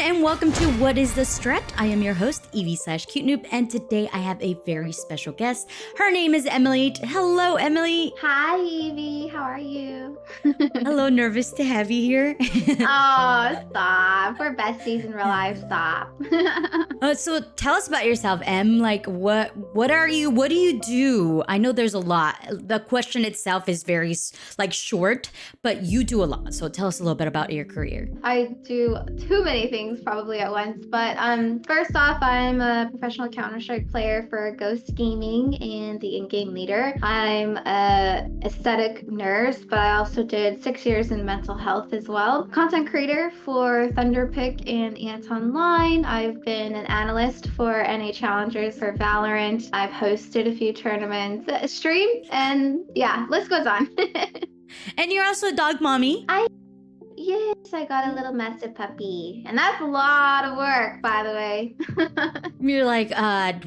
and welcome to What is the Strat? I am your host, Evie/cutenoob, and today I have a very special guest. Her name is EmuhLeet's. Hello, Emily. Hi, Evie. How are you? Hello, nervous to have you here. Oh, stop. We're besties in real life. Stop. So tell us about yourself, Em. Like, what are you? What do you do? I know there's a lot. The question itself is very short, but you do a lot. So tell us a little bit about your career. I do too many things probably at once, but first off, I'm a professional Counter-Strike player for Ghost Gaming and the in-game leader. I'm a aesthetic nurse, but I also did 6 years in mental health as well. Content creator for Thunderpick and Ant Online. I've been an analyst for NA Challengers for Valorant. I've hosted a few tournaments, streamed, and yeah, list goes on. And you're also a dog mommy. Yes, I got a little mastiff puppy. And that's a lot of work, by the way. You're like,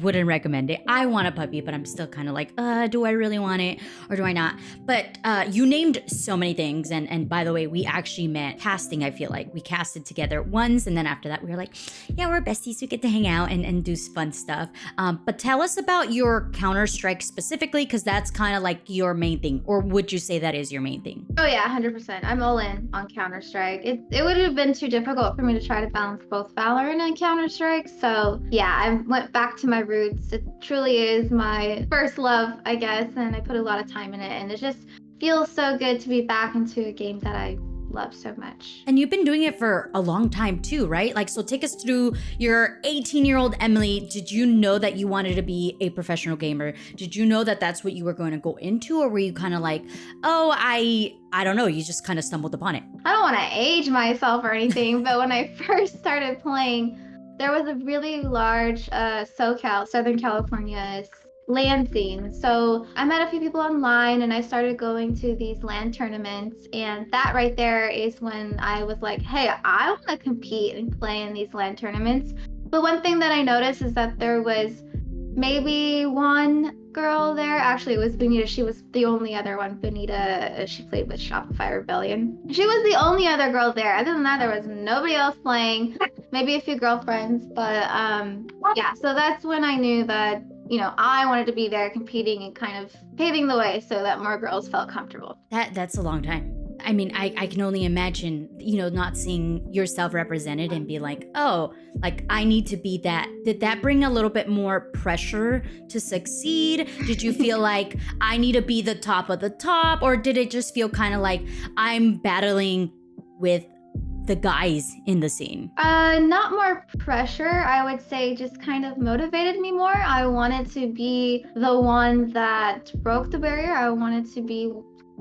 wouldn't recommend it. I want a puppy, but I'm still kind of like, do I really want it or do I not? But you named so many things. And by the way, we actually met casting, I feel like. We casted together once. And then after that, we were like, yeah, we're besties. We get to hang out and do fun stuff. But tell us about your Counter-Strike specifically, because that's kind of like your main thing. Or would you say that is your main thing? Oh yeah, 100%. I'm all in on Counter-Strike. It would have been too difficult for me to try to balance both Valorant and Counter-Strike. So yeah, I went back to my roots. It truly is my first love, I guess, and I put a lot of time in it. And it just feels so good to be back into a game that I love so much. And you've been doing it for a long time too, right? Like, so take us through your 18-year-old Emily. Did you know that you wanted to be a professional gamer? Did you know that that's what you were going to go into? Or were you kind of like, oh, I don't know, you just kind of stumbled upon it? I don't want to age myself or anything, but when I first started playing, there was a really large SoCal, Southern California LAN scene. So I met a few people online and I started going to these LAN tournaments, and that right there is when I was like, hey, I want to compete and play in these LAN tournaments. But one thing that I noticed is that there was maybe one girl there. Actually, it was Benita. She was the only other one. Benita, she played with Shopify Rebellion. She was the only other girl there. Other than that, there was nobody else playing. Maybe a few girlfriends, but yeah. So that's when I knew that, you know, I wanted to be there competing and kind of paving the way so that more girls felt comfortable. That's a long time. I mean, I can only imagine, you know, not seeing yourself represented and be like, oh, like I need to be that. Did that bring a little bit more pressure to succeed? Did you feel like I need to be the top of the top? Or did it just feel kind of like I'm battling with the guys in the scene? Not more pressure. I would say just kind of motivated me more. I wanted to be the one that broke the barrier. I wanted to be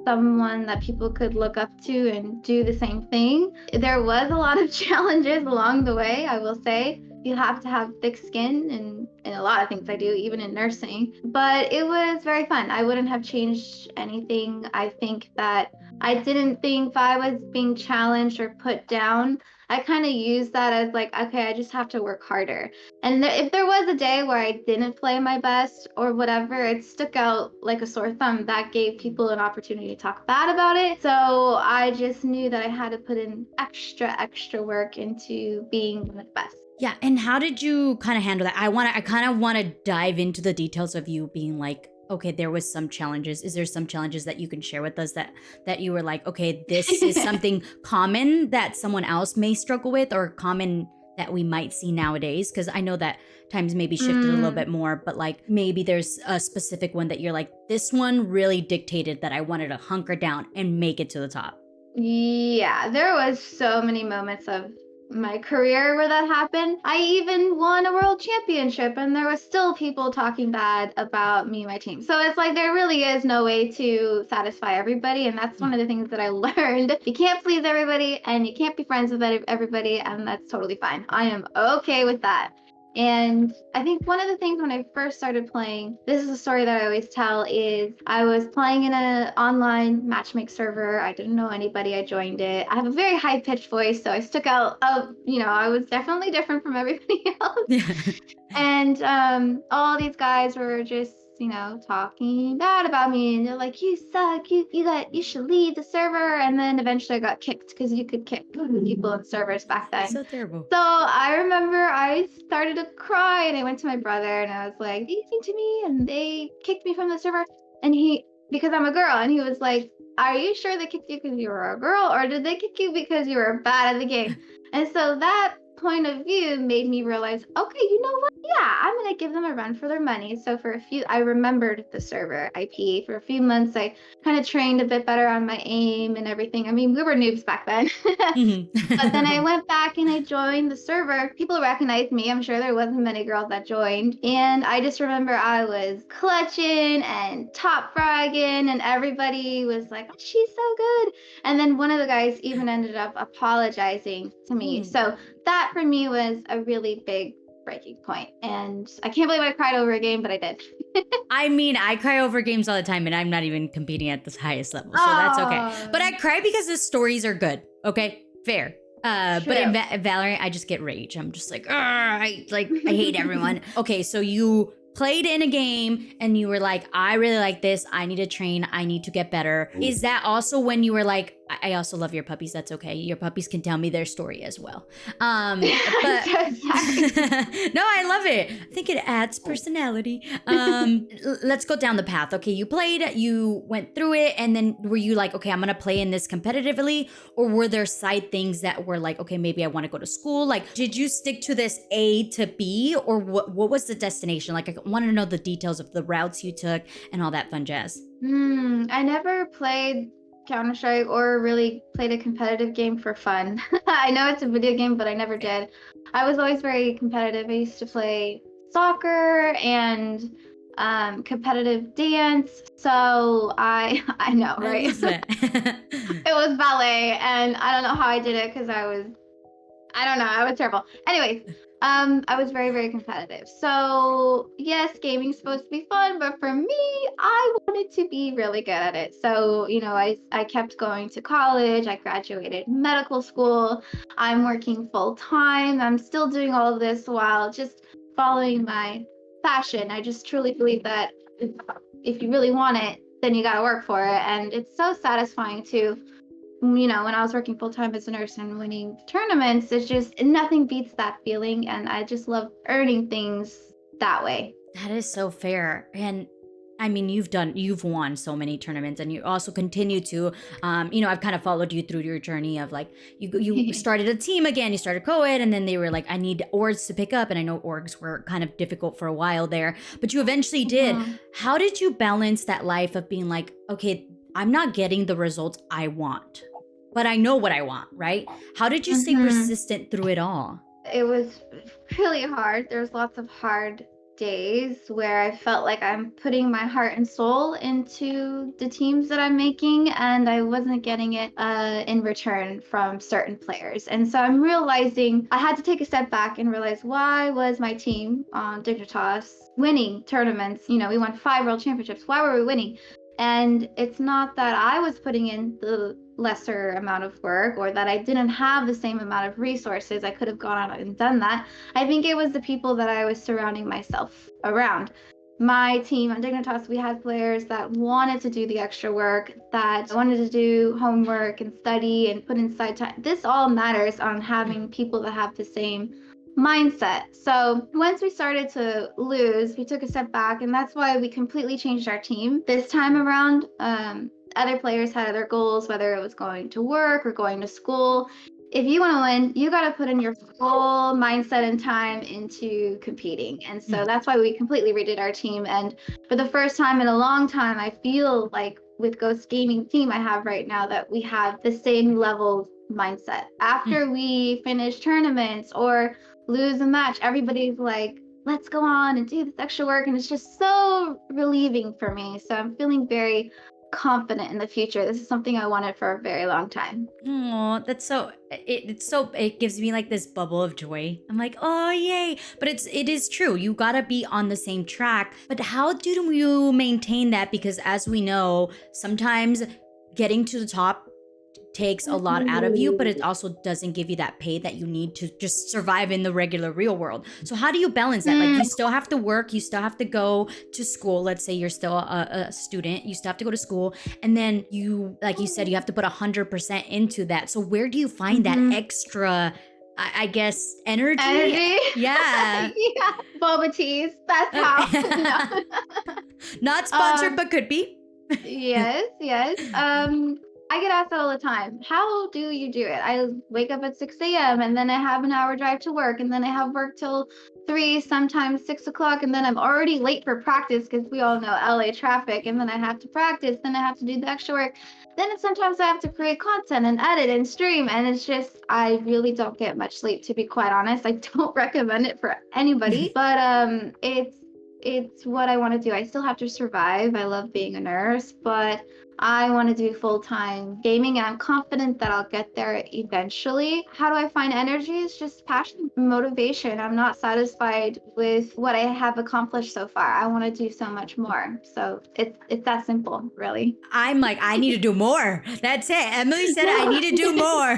someone that people could look up to and do the same thing. There was a lot of challenges along the way, I will say. You have to have thick skin and a lot of things I do, even in nursing. But it was very fun. I wouldn't have changed anything. I think that I didn't think if I was being challenged or put down, I kind of used that as like, okay, I just have to work harder. And if there was a day where I didn't play my best or whatever, it stuck out like a sore thumb. That gave people an opportunity to talk bad about it. So I just knew that I had to put in extra work into being one of the best. Yeah, and how did you kind of handle that? I kind of want to dive into the details of you being like, okay, there was some challenges. Is there some challenges that you can share with us that you were like, okay, this is something common that someone else may struggle with, or common that we might see nowadays? Because I know that times maybe shifted a little bit more, but like maybe there's a specific one that you're like, this one really dictated that I wanted to hunker down and make it to the top. Yeah, there was so many moments of my career where that happened. I even won a world championship and there was still people talking bad about me and my team. So it's like there really is no way to satisfy everybody, and that's one of the things that I learned. You can't please everybody and you can't be friends with everybody, and that's totally fine. I am okay with that. And I think one of the things when I first started playing, this is a story that I always tell, is I was playing in an online matchmake server. I didn't know anybody. I joined it. I have a very high-pitched voice, so I stuck out. You know, I was definitely different from everybody else. And all these guys were just talking bad about me, and they're like, "You suck. You should leave the server." And then eventually I got kicked because you could kick people in servers back That's then. so terrible. So I remember I started to cry, and I went to my brother and I was like, "They came to me and they kicked me from the server." And because I'm a girl, and he was like, "Are you sure they kicked you because you were a girl, or did they kick you because you were bad at the game?" And so that point of view made me realize, okay, you know what? Yeah, I'm gonna give them a run for their money. So I remembered the server IP for a few months. I kind of trained a bit better on my aim and everything. I mean, we were noobs back then. But then I went back and I joined the server. People recognized me. I'm sure there wasn't many girls that joined. And I just remember I was clutching and top fragging, and everybody was like, "Oh, she's so good." And then one of the guys even ended up apologizing to me. So that for me was a really big breaking point. And I can't believe I cried over a game, but I did. I mean, I cry over games all the time, and I'm not even competing at the highest level, so that's okay. But I cry because the stories are good. Okay, fair. But in Valorant, I just get rage. I'm just like, I hate everyone. Okay, so you played in a game and you were like, I really like this. I need to train. I need to get better. Is that also when you were like, I also love your puppies. That's okay. Your puppies can tell me their story as well. But no, I love it. I think it adds personality. Let's go down the path. Okay, you played, you went through it, and then were you like, okay, I'm gonna play in this competitively, or were there side things that were like, okay, maybe I want to go to school? Like, did you stick to this A to B, or what was the destination? Like, I want to know the details of the routes you took and all that fun jazz. I never played Counter-Strike or really played a competitive game for fun. I know it's a video game, but I never did. I was always very competitive. I used to play soccer and competitive dance. So I know, right? I love that. It was ballet, and I don't know how I did it because I was terrible. Anyways, I was very, very competitive. So yes, gaming's supposed to be fun, but for me, I wanted to be really good at it. So, I kept going to college. I graduated medical school. I'm working full time. I'm still doing all of this while just following my passion. I just truly believe that if you really want it, then you got to work for it. And it's so satisfying to when I was working full time as a nurse and winning tournaments, it's just nothing beats that feeling. And I just love earning things that way. That is so fair. And I mean, you've won so many tournaments, and you also continue to, I've kind of followed you through your journey of like, you started a team again, you started co-ed, and then they were like, I need orgs to pick up. And I know orgs were kind of difficult for a while there, but you eventually did. How did you balance that life of being like, okay, I'm not getting the results I want, but I know what I want, right? How did you stay persistent through it all? It was really hard. There's lots of hard days where I felt like I'm putting my heart and soul into the teams that I'm making, and I wasn't getting it in return from certain players. And so I'm realizing I had to take a step back and realize, why was my team on Dignitas winning tournaments? We won 5 world championships. Why were we winning? And it's not that I was putting in the lesser amount of work or that I didn't have the same amount of resources. I could have gone out and done that. I think it was the people that I was surrounding myself around. My team on Dignitas, we had players that wanted to do the extra work, that wanted to do homework and study and put inside time. This all matters on having people that have the same mindset. So once we started to lose, we took a step back, and that's why we completely changed our team this time around. Other players had other goals, whether it was going to work or going to school. If you want to win, you got to put in your full mindset and time into competing. And so that's why we completely redid our team. And for the first time in a long time, I feel like with Ghost Gaming team I have right now that we have the same level mindset. After we finish tournaments or lose a match, everybody's like, let's go on and do this extra work. And it's just so relieving for me. So I'm feeling very confident in the future. This is something I wanted for a very long time. Oh, that's so it gives me like this bubble of joy. I'm like, oh yay. But it is true. You gotta be on the same track. But how do you maintain that? Because as we know, sometimes getting to the top takes a lot out of you, but it also doesn't give you that pay that you need to just survive in the regular real world. So how do you balance that? Like, you still have to work, you still have to go to school. Let's say you're still a student, you still have to go to school, and then you, like you said, you have to put 100% into that. So where do you find that extra, I guess, energy? Yeah. Yeah, boba teas. That's how. No. Not sponsored, but could be. Yes. I get asked that all the time. How do you do it? I wake up at 6 a.m. and then I have an hour drive to work, and then I have work till 3, sometimes 6 o'clock, and then I'm already late for practice because we all know LA traffic, and then I have to practice, then I have to do the extra work. Then sometimes I have to create content and edit and stream, and it's just, I really don't get much sleep, to be quite honest. I don't recommend it for anybody, but it's what I want to do. I still have to survive. I love being a nurse, but I want to do full-time gaming, and I'm confident that I'll get there eventually. How do I find energy? It's just passion, motivation. I'm not satisfied with what I have accomplished so far. I want to do so much more. So it's that simple, really. I'm like, I need to do more. That's it. Emily said I need to do more.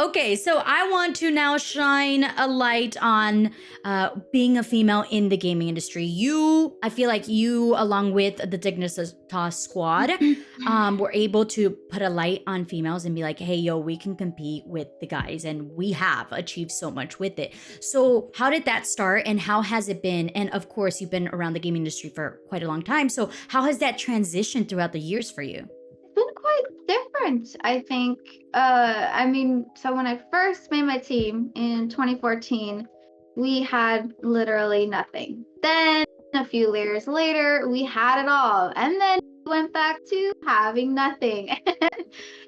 Okay, so I want to now shine a light on being a female in the gaming industry. I feel like you, along with the Dignitas squad, were able to put a light on females and be like, hey, yo, we can compete with the guys, and we have achieved so much with it. So how did that start, and how has it been? And of course, you've been around the gaming industry for quite a long time. So how has that transitioned throughout the years for you? It's been quite different, I think. So when I first made my team in 2014, we had literally nothing. Then a few years later, we had it all. And then we went back to having nothing.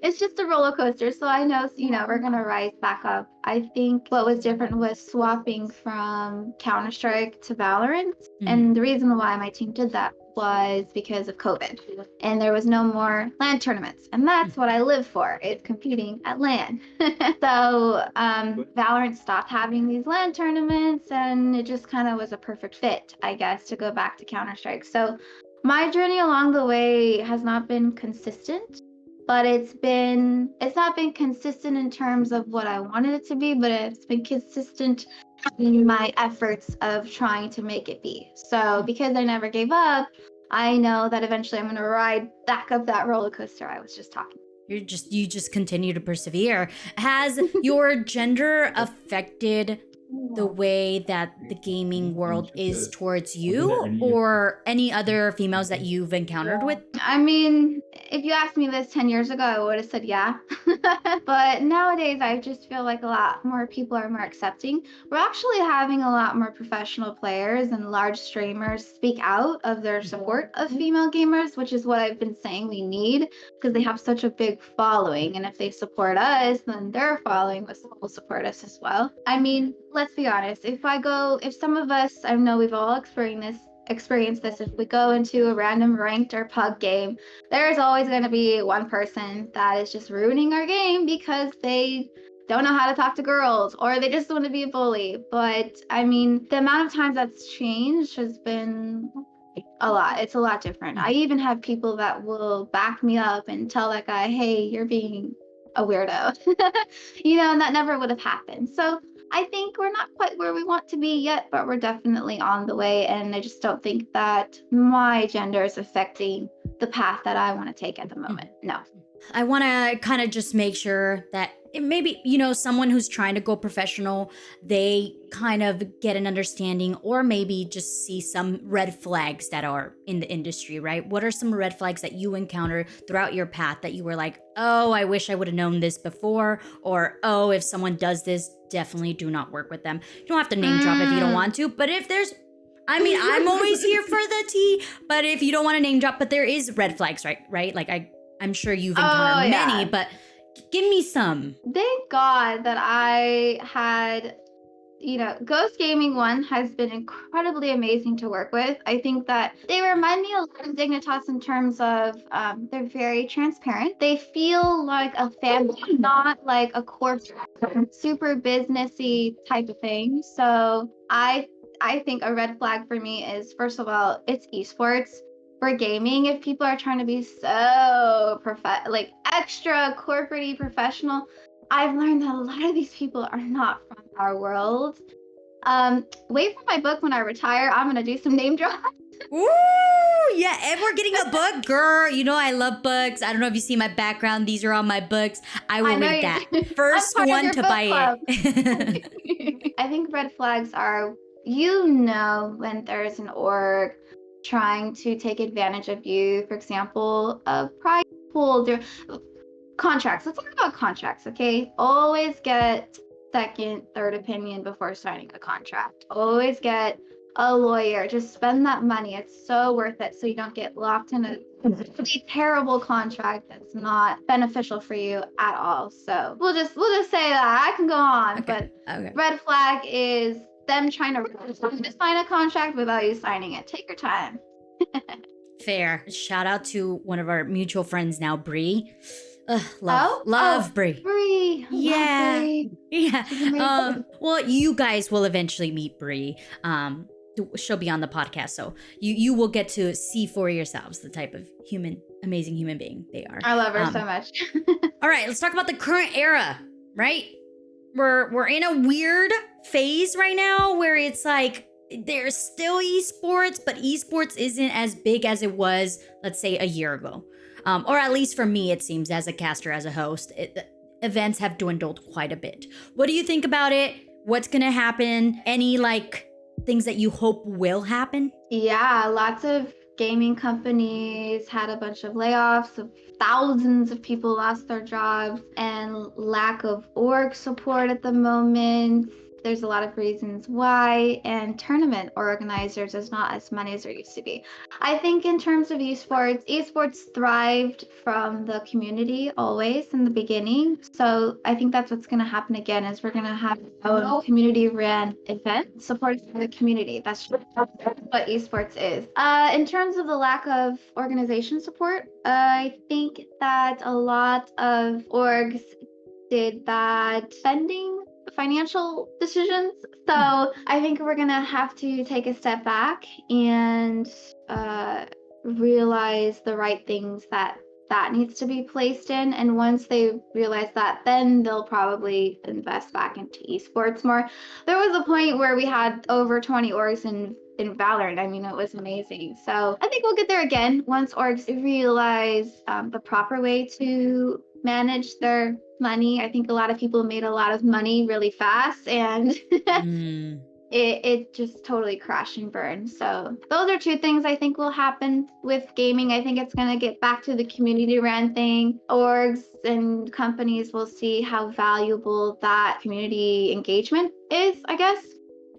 It's just a roller coaster. So I know, we're going to rise back up. I think what was different was swapping from Counter-Strike to Valorant. And the reason why my team did that was because of COVID, and there was no more LAN tournaments, and that's what I live for, is competing at LAN. So Valorant stopped having these LAN tournaments, and it just kind of was a perfect fit, I guess, to go back to Counter-Strike. So my journey along the way has not been consistent, but it's not been consistent in terms of what I wanted it to be, but it's been consistent in my efforts of trying to make it be. So because I never gave up, I know that eventually I'm going to ride back up that roller coaster I was just talking. You just continue to persevere. Has your gender affected the way that the gaming world is towards you, or any other females that you've encountered with? I mean, if you asked me this 10 years ago, I would have said yeah. But nowadays, I just feel like a lot more people are more accepting. We're actually having a lot more professional players and large streamers speak out of their support of female gamers, which is what I've been saying we need, because they have such a big following. And if they support us, then their following will support us as well. I mean, let's be honest. If some of us, I know we've all experienced this, if we go into a random ranked or pug game, there's always going to be one person that is just ruining our game because they don't know how to talk to girls, or they just want to be a bully. But I mean, the amount of times that's changed has been a lot. It's a lot different. I even have people that will back me up and tell that guy, hey, you're being a weirdo. And that never would have happened. So I think we're not quite where we want to be yet, but we're definitely on the way. And I just don't think that my gender is affecting the path that I want to take at the moment. No. I want to kind of just make sure that maybe, someone who's trying to go professional, they kind of get an understanding, or maybe just see some red flags that are in the industry, right? What are some red flags that you encountered throughout your path that you were like, oh, I wish I would have known this before, or, oh, if someone does this, definitely do not work with them. You don't have to name drop if you don't want to, but if there's, I'm always here for the tea, but if you don't want to name drop, but there is red flags, right? Like I'm sure you've encountered many, but give me some. Thank God that I had, Ghost Gaming One has been incredibly amazing to work with. I think that they remind me a lot of Dignitas in terms of they're very transparent. They feel like a family, not like a corporate, super businessy type of thing. So I think a red flag for me is, first of all, it's esports. for gaming, if people are trying to be so like extra corporate professional, I've learned that a lot of these people are not from our world. Wait for my book when I retire. I'm gonna do some name drops. Ooh, yeah, and we're getting a book, girl. You know I love books. I don't know if you see my background. These are all my books. I will know read you that. do. First I'm part of one your to book buy club. it. I think red flags are, you know, when there's an org trying to take advantage of you. For example, a prize pool, contracts. Let's talk about contracts, okay? Always get second, third opinion before signing a contract. Always get a lawyer. Just spend that money. It's so worth it, so you don't get locked in a really terrible contract that's not beneficial for you at all. So we'll just say that. I can go on, Okay. but red flag is them trying to sign a contract without you signing it. Take your time. Fair. Shout out to one of our mutual friends now, Bree. Love Bree. Bree. Yeah. Love Bree. Yeah. She's amazing. Well, you guys will eventually meet Bree. She'll be on the podcast, so you will get to see for yourselves the type of amazing human being they are. I love her so much. All right, let's talk about the current era, right? We're in a weird phase right now where it's like there's still esports, but esports isn't as big as it was, let's say, a year ago. Or at least for me, it seems, as a caster, as a host, events have dwindled quite a bit. What do you think about it? What's gonna happen? Any things that you hope will happen? Yeah, lots of gaming companies had a bunch of layoffs. Thousands of people lost their jobs, and lack of org support at the moment. There's a lot of reasons why, and tournament organizers is not as many as there used to be. I think in terms of esports thrived from the community always in the beginning. So I think that's what's going to happen again, is we're going to have a community ran event supported by the community. That's what esports is. In terms of the lack of organization support, I think that a lot of orgs did bad spending financial decisions. So I think we're gonna have to take a step back and realize the right things that needs to be placed in. And once they realize that, then they'll probably invest back into esports more. There was a point where we had over 20 orgs in Valorant. I mean, it was amazing. So I think we'll get there again once orgs realize the proper way to manage their money. I think a lot of people made a lot of money really fast, and it just totally crashed and burned. So those are two things I think will happen with gaming. I think it's going to get back to the community ran thing. Orgs and companies will see how valuable that community engagement is, I guess.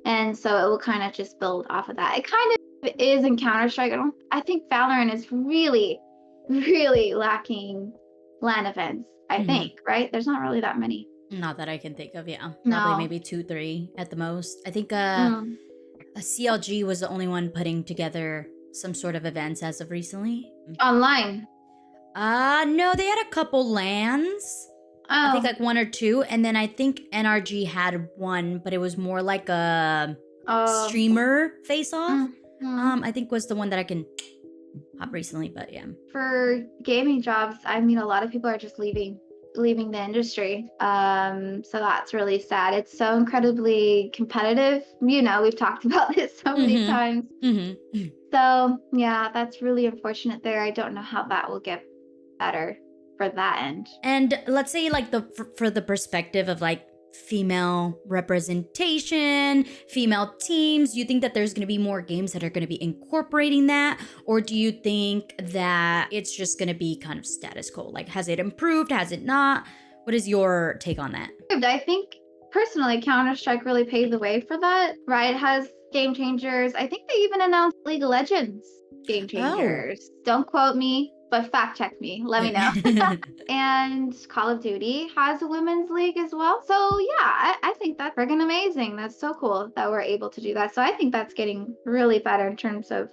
And so it will kind of just build off of that. It kind of is in Counter-Strike. I think Valorant is really, really lacking LAN events, I think, right? There's not really that many. Not that I can think of, yeah. No. Probably maybe 2, 3 at the most. I think a CLG was the only one putting together some sort of events as of recently. Online? No, they had a couple LANs. I think like 1 or 2, and then I think NRG had one, but it was more like a streamer face-off. I think was the one that I can pop recently, but yeah. For gaming jobs, I mean, a lot of people are just leaving the industry. So that's really sad. It's so incredibly competitive. You know, we've talked about this so many times. So yeah, that's really unfortunate there. I don't know how that will get better for that end. And let's say like for the perspective of like female representation, female teams, you think that there's going to be more games that are going to be incorporating that? Or do you think that it's just going to be kind of status quo? Like, has it improved? Has it not? What is your take on that? I think personally, Counter-Strike really paved the way for that. Riot has game changers. I think they even announced League of Legends game changers. Don't quote me, but fact check me. Let me know. And Call of Duty has a women's league as well. So yeah, I think that's friggin' amazing. That's so cool that we're able to do that. So I think that's getting really better in terms of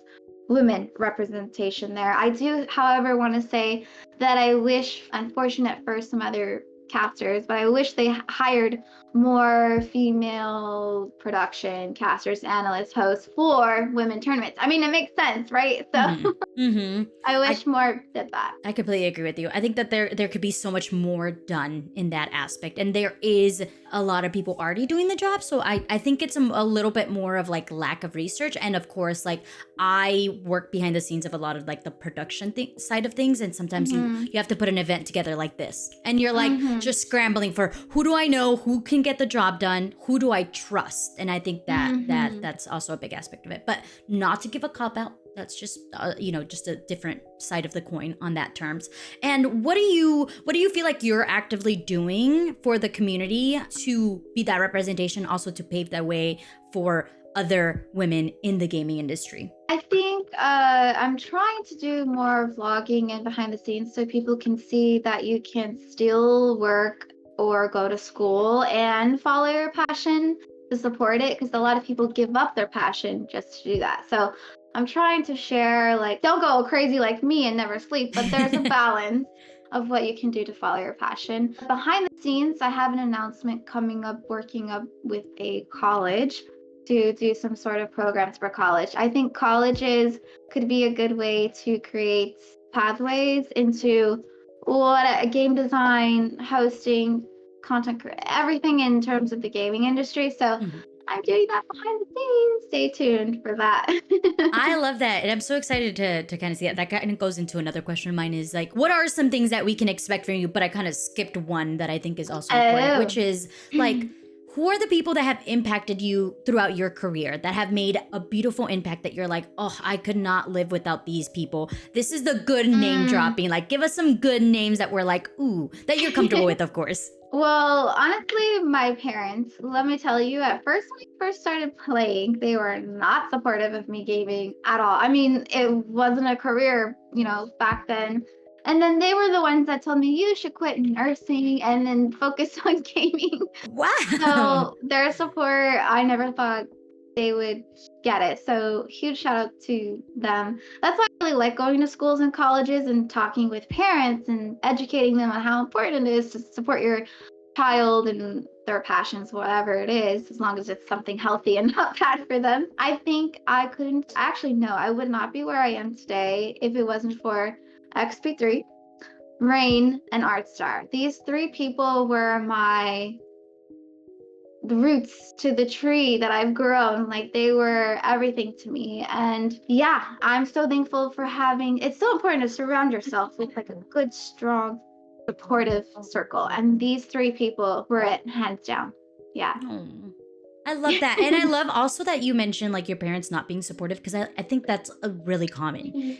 women representation there. I do, however, want to say that I wish, unfortunate for some other casters, but I wish they hired more female production casters, analysts, hosts for women tournaments. I mean, it makes sense, right? So Mm-hmm. Mm-hmm. I wish more did that. I completely agree with you. I think that there could be so much more done in that aspect. And there is a lot of people already doing the job. So I think it's a little bit more of like lack of research. And of course, like I work behind the scenes of a lot of like the production side of things. And sometimes you have to put an event together like this. And you're like just scrambling for who do I know, who can get the job done, who do I trust? And I think that's also a big aspect of it. But not to give a cop out. That's just just a different side of the coin on that terms. And what do you feel like you're actively doing for the community to be that representation, also to pave that way for other women in the gaming industry? I think I'm trying to do more vlogging and behind the scenes so people can see that you can still work or go to school and follow your passion to support it, because a lot of people give up their passion just to do that. So I'm trying to share, like, don't go crazy like me and never sleep, but there's a balance of what you can do to follow your passion. Behind the scenes, I have an announcement coming up, working up with a college to do some sort of programs for college. I think colleges could be a good way to create pathways into what a game design, hosting, content, everything in terms of the gaming industry. So I'm doing that behind the scenes. Stay tuned for that. I love that. And I'm so excited to kind of see it. That kind of goes into another question of mine is like, what are some things that we can expect from you? But I kind of skipped one that I think is also important, which is like, who are the people that have impacted you throughout your career, that have made a beautiful impact that you're like, oh, I could not live without these people? This is the good name dropping. Like, give us some good names that we're like, ooh, that you're comfortable with, of course. Well, honestly, my parents, let me tell you, at first, when I first started playing, they were not supportive of me gaming at all. I mean, it wasn't a career, back then. And then they were the ones that told me, you should quit nursing and then focus on gaming. Wow. So their support, I never thought they would get it. So huge shout out to them. That's why I really like going to schools and colleges and talking with parents and educating them on how important it is to support your child and their passions, whatever it is, as long as it's something healthy and not bad for them. I think I couldn't, actually, no, I would not be where I am today if it wasn't for XP3, Rain, and Artstar. These three people were the roots to the tree that I've grown. Like, they were everything to me. And yeah, I'm so thankful for it's so important to surround yourself with like a good, strong, supportive circle. And these three people were it, hands down. Yeah. Oh, I love that. And I love also that you mentioned like your parents not being supportive, because I think that's a really common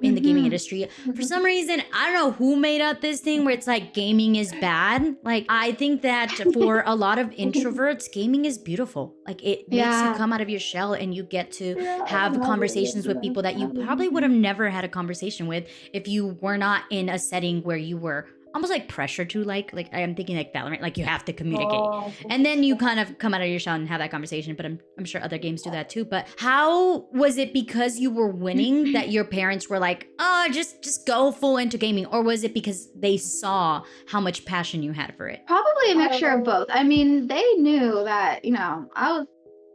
in the gaming industry. For some reason, I don't know who made up this thing where it's like gaming is bad. Like, I think that for a lot of introverts, gaming is beautiful. Like, it makes you come out of your shell and you get to have conversations with people that you probably would have never had a conversation with if you were not in a setting where you were almost like pressure to like I'm thinking like Valorant, like you have to communicate, and then you kind of come out of your shell and have that conversation. But I'm sure other games do that too. But how was it because you were winning that your parents were like, oh, just go full into gaming, or was it because they saw how much passion you had for it? Probably a mixture of both. I mean, they knew that I was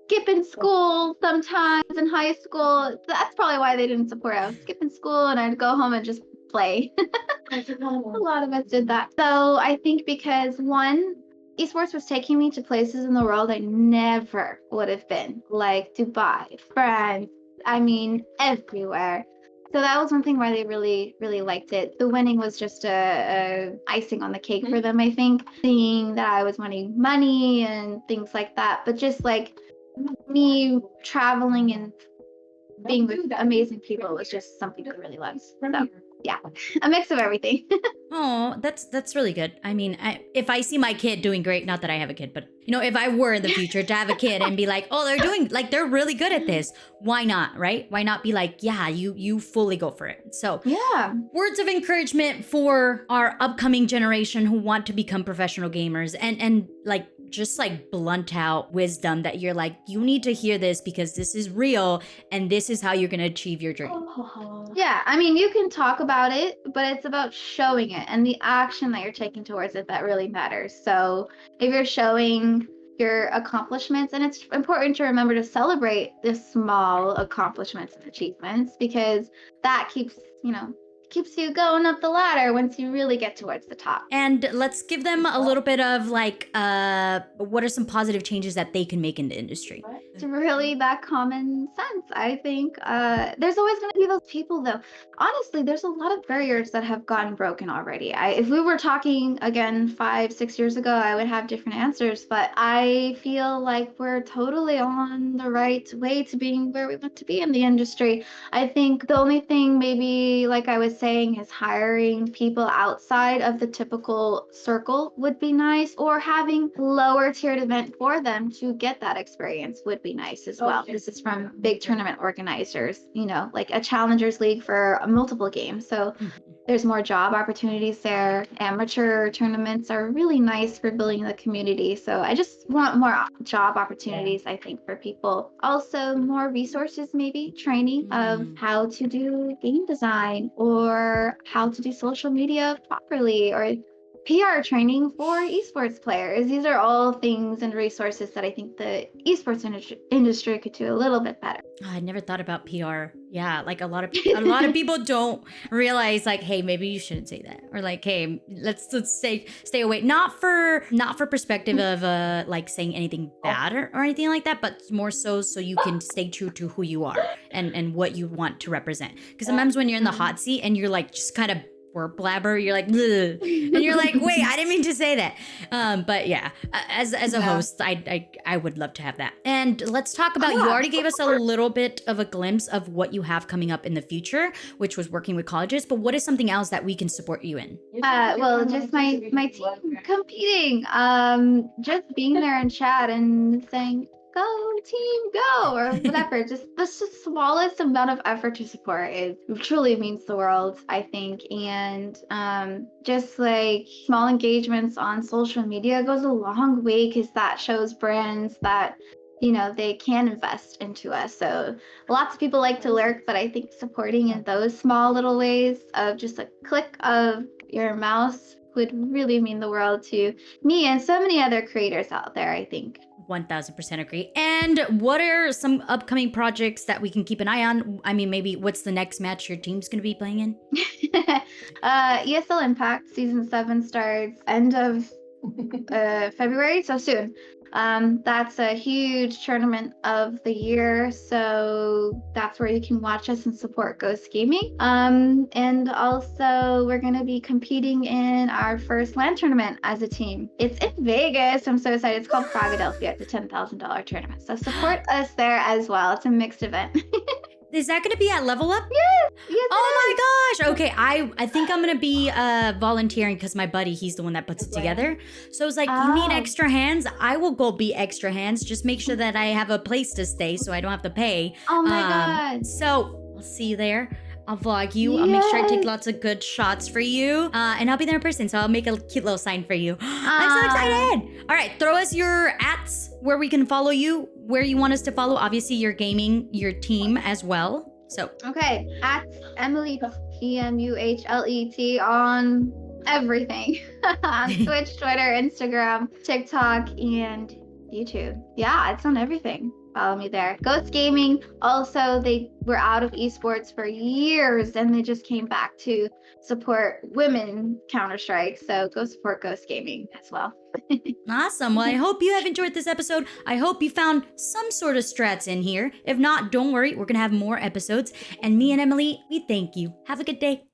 skipping school sometimes in high school. That's probably why they didn't support it. I was skipping school and I'd go home and just play. A lot of us did that. So I think because one, esports was taking me to places in the world I never would have been, like Dubai, France, I mean, everywhere. So that was one thing why they really, really liked it. The winning was just a icing on the cake for them, I think. Seeing that I was winning money and things like that. But just like me traveling and being with amazing people was just something I really loved. So yeah, a mix of everything. Oh, that's really good. I mean, if I see my kid doing great, not that I have a kid, but if I were in the future to have a kid and be like, oh, they're really good at this, why not, right? Why not be like, yeah, you fully go for it. So yeah, words of encouragement for our upcoming generation who want to become professional gamers and like just like blunt out wisdom that you're like, you need to hear this because this is real and this is how you're going to achieve your dream? Yeah, I mean, you can talk about it, but it's about showing it and the action that you're taking towards it that really matters. So if you're showing your accomplishments, and it's important to remember to celebrate the small accomplishments and achievements, because that keeps you going up the ladder once you really get towards the top. And let's give them a little bit of like, what are some positive changes that they can make in the industry? It's really that common sense, I think. There's always going to be those people, though. Honestly, there's a lot of barriers that have gotten broken already. If we were talking again 5-6 years ago, I would have different answers, but I feel like we're totally on the right way to being where we want to be in the industry. I think the only thing, maybe like I was saying, is hiring people outside of the typical circle would be nice, or having lower tiered event for them to get that experience would be nice as well. This is from big tournament organizers, like a challengers league for multiple games. So there's more job opportunities there. Amateur tournaments are really nice for building the community. So I just want more job opportunities, I think, for people. Also, more resources, maybe training of how to do game design or how to do social media properly, or PR training for esports players. These are all things and resources that I think the esports industry could do a little bit better. Oh, I never thought about PR. Yeah, like a lot of people don't realize like, hey, maybe you shouldn't say that, or like, hey, let's stay away. Not for perspective of like saying anything bad or anything like that, but more so you can stay true to who you are and what you want to represent. Because sometimes when you're in the hot seat and you're like just kind of word blabber, you're like, ugh, and you're like, wait, I didn't mean to say that. But yeah, as a host, I would love to have that. And let's talk about, you already gave us a little bit of a glimpse of what you have coming up in the future, which was working with colleges, but what is something else that we can support you in? Well, just my team competing, just being there in chat and saying, go team go, or whatever. Just the smallest amount of effort to support truly means the world, I think. And just like small engagements on social media goes a long way, because that shows brands that they can invest into us. So lots of people like to lurk, but I think supporting in those small little ways of just a click of your mouse would really mean the world to me and so many other creators out there, I think. 1000% agree. And what are some upcoming projects that we can keep an eye on? I mean, maybe what's the next match your team's going to be playing in? ESL Impact Season 7 starts end of February, so soon. That's a huge tournament of the year, so that's where you can watch us and support Ghost Gaming. And also we're going to be competing in our first LAN tournament as a team. It's in Vegas. I'm so excited. It's called Philadelphia. It's a $10,000 tournament, so support us there as well. It's a mixed event. Is that going to be at Level Up? Yes. Oh my gosh. Okay, I think I'm going to be volunteering because my buddy, he's the one that puts it together. So it's like, you need extra hands? I will go be extra hands. Just make sure that I have a place to stay so I don't have to pay. Oh my God. So I'll see you there. I'll vlog you. I'll make sure I take lots of good shots for you. And I'll be there in person, so I'll make a cute little sign for you. I'm so excited. All right, throw us your @s where we can follow you, where you want us to follow. Obviously, your gaming, your team as well. So okay, @EmuhLeet's, EmuhLeet on everything. On Twitch, Twitter, Instagram, TikTok, and YouTube. Yeah, it's on everything. Follow me there. Ghost Gaming, also, they were out of esports for years and they just came back to support women Counter-Strike. So go support Ghost Gaming as well. Awesome. Well, I hope you have enjoyed this episode. I hope you found some sort of strats in here. If not, don't worry. We're going to have more episodes. And me and Emily, we thank you. Have a good day.